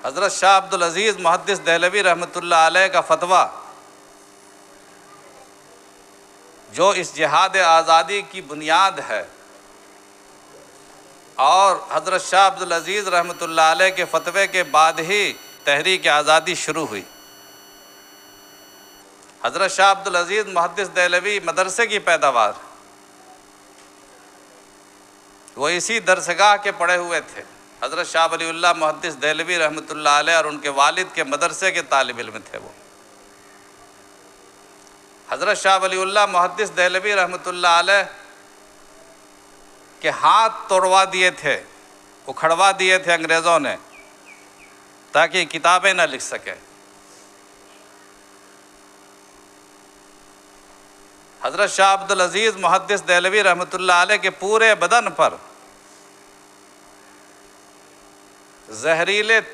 हज़रत शाह अब्दुल अज़ीज़ मुहद्दिस देहलवी रहमतुल्लाह अलैह का फतवा, जो इस जिहाद आज़ादी की बुनियाद है, और हज़रत शाह अब्दुल अज़ीज़ रहमतुल्लाह अलैह के फतवे के बाद ही तहरीक आज़ादी शुरू हुई। हज़रत शाह अब्दुल अज़ीज़ मुहद्दिस देहलवी मदरसे की पैदावार, वो इसी दरसगाह के पढ़े हुए थे। हज़रत शाह वलीउल्लाह मुहद्दिस देहलवी रहमतुल्लाह अलैह और उनके वालिद के मदरसे के तालिब इल्म थे वो। हज़रत शाह वलीउल्लाह मुहद्दिस देहलवी रहमतुल्लाह अलैह के हाथ तोड़वा दिए थे, उखड़वा दिए थे अंग्रेज़ों ने, ताकि किताबें न लिख सकें। हज़रत शाह अब्दुल अज़ीज़ मुहद्दिस देहलवी रहमतुल्लाह अलैह के पूरे बदन पर जहरीले